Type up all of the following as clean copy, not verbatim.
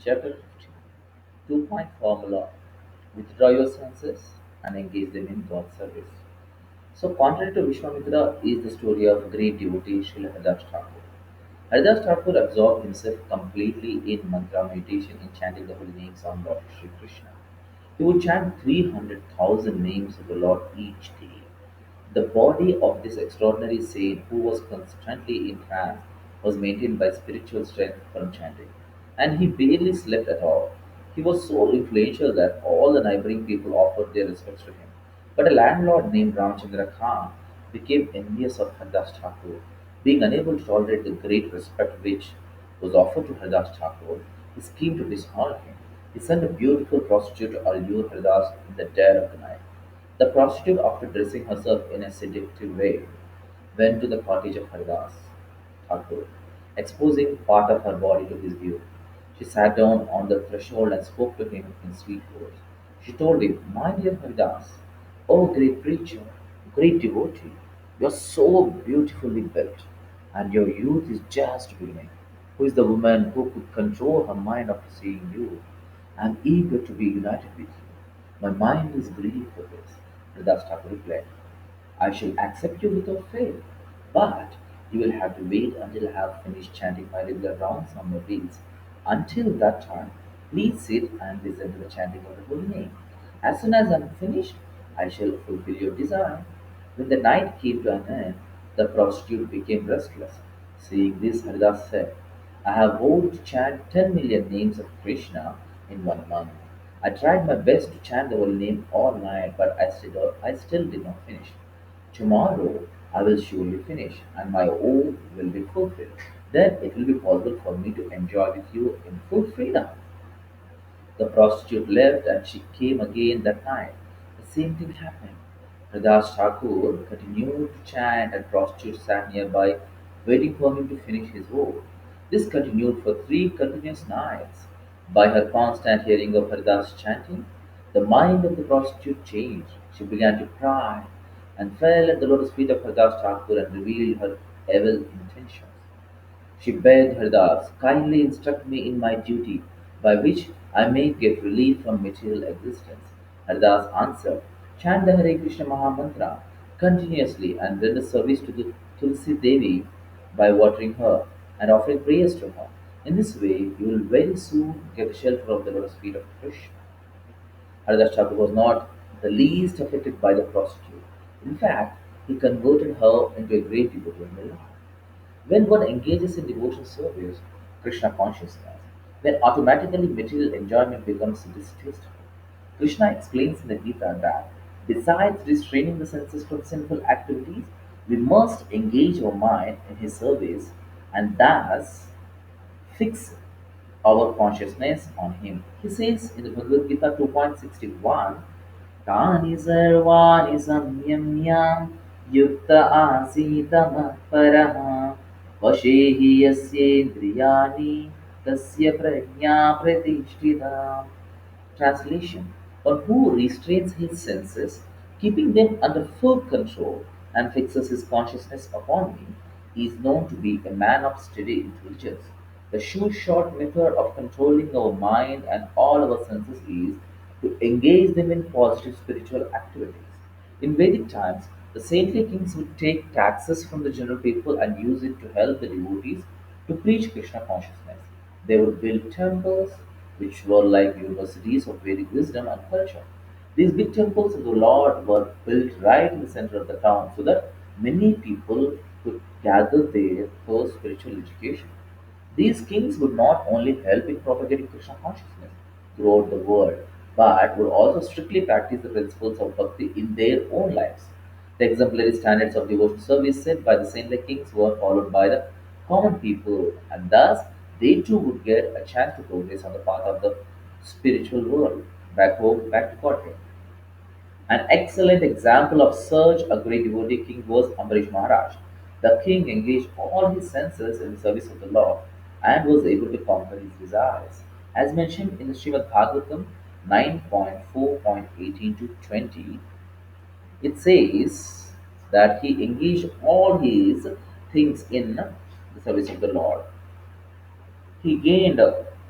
Chapter 15. 2-point formula. Withdraw your senses and engage them in God's service. So, contrary to Vishwamitra, is the story of great devotee Srila Haridas Thakur. Haridas Thakur absorbed himself completely in mantra meditation in chanting the holy names of Lord Sri Krishna. He would chant 300,000 names of the Lord each day. The body of this extraordinary saint, who was constantly in trance, was maintained by spiritual strength from chanting, and he barely slept at all. He was so influential that all the neighboring people offered their respects to him. But a landlord named Ramchandra Khan became envious of Hardas Thakur. Being unable to tolerate the great respect which was offered to Hardas Thakur, he schemed to dishonor him. He sent a beautiful prostitute to allure Hardas in the dead of the night. The prostitute, after dressing herself in a seductive way, went to the cottage of Haridas Thakur, exposing part of her body to his view. She sat down on the threshold and spoke to him in sweet words. She told him, "My dear Haridas, oh great preacher, great devotee, you are so beautifully built, and your youth is just beginning. Who is the woman who could control her mind after seeing you? I am eager to be united with you. My mind is greedy for this." Haridas Thakur replied, "I shall accept you without fail, but you will have to wait until I have finished chanting my regular rounds on my wheels. Until that time, please sit and listen to the chanting of the holy name. As soon as I am finished, I shall fulfill your desire." When the night came to an end, the prostitute became restless. Seeing this, Haridas said, "I have vowed to chant 10 million names of Krishna in 1 month. I tried my best to chant the holy name all night, but I still did not finish. Tomorrow I will surely finish, and my oath will be fulfilled. Then it will be possible for me to enjoy with you in full freedom." The prostitute left and she came again that night. The same thing happened. Haridas Thakur continued to chant and prostitute sat nearby, waiting for him to finish his vow. This continued for 3 continuous nights. By her constant hearing of Haridas chanting, the mind of the prostitute changed. She began to cry and fell at the lotus feet of Haridas Thakur and revealed her evil intentions. She begged Haridas, "Kindly instruct me in my duty, by which I may get relief from material existence." Haridas answered, "Chant the Hare Krishna Maha Mantra continuously and render service to the Tulsi Devi by watering her and offering prayers to her. In this way, you will very soon get shelter of the lotus feet of Krishna." Haridas Thakur was not the least affected by the prostitute. In fact, he converted her into a great devotee of the Lord. When one engages in devotional service, Krishna consciousness, then automatically material enjoyment becomes distasteful. Krishna explains in the Gita that besides restraining the senses from sinful activities, we must engage our mind in his service and thus fix our consciousness on him. He says in the Bhagavad Gita 2.61, "Tani sarvani samyamya yukta asita matparaha vashe hi yasyendriyani tasya prajna pratishtita." Translation: one who restrains his senses, keeping them under full control, and fixes his consciousness upon me, is known to be a man of steady intelligence. The sure short method of controlling our mind and all our senses is to engage them in positive spiritual activities. In Vedic times, the saintly kings would take taxes from the general people and use it to help the devotees to preach Krishna consciousness. They would build temples, which were like universities of Vedic wisdom and culture. These big temples of the Lord were built right in the center of the town so that many people could gather there for spiritual education. These kings would not only help in propagating Krishna consciousness throughout the world, but would also strictly practice the principles of bhakti in their own lives. The exemplary standards of devotional service set by the saintly kings were followed by the common people, and thus they too would get a chance to progress on the path of the spiritual world, back home, back to Godhead. An excellent example of such a great devotee king was Ambarish Maharaj. The king engaged all his senses in the service of the Lord and was able to conquer his desires. As mentioned in the Srimad Bhagavatam 9.4.18 to 20, it says that he engaged all his things in the service of the Lord. He gained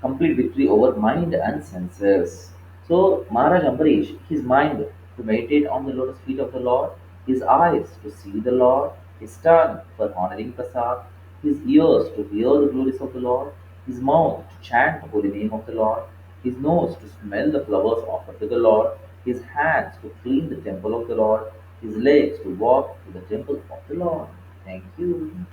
complete victory over mind and senses. So Maharaj Ambarish, his mind to meditate on the lotus feet of the Lord, his eyes to see the Lord, his tongue for honoring Prasad, his ears to hear the glories of the Lord, his mouth to chant the holy name of the Lord, his nose to smell the flowers offered to the Lord, his hands to clean the temple of the Lord, his legs to walk to the temple of the Lord. Thank you.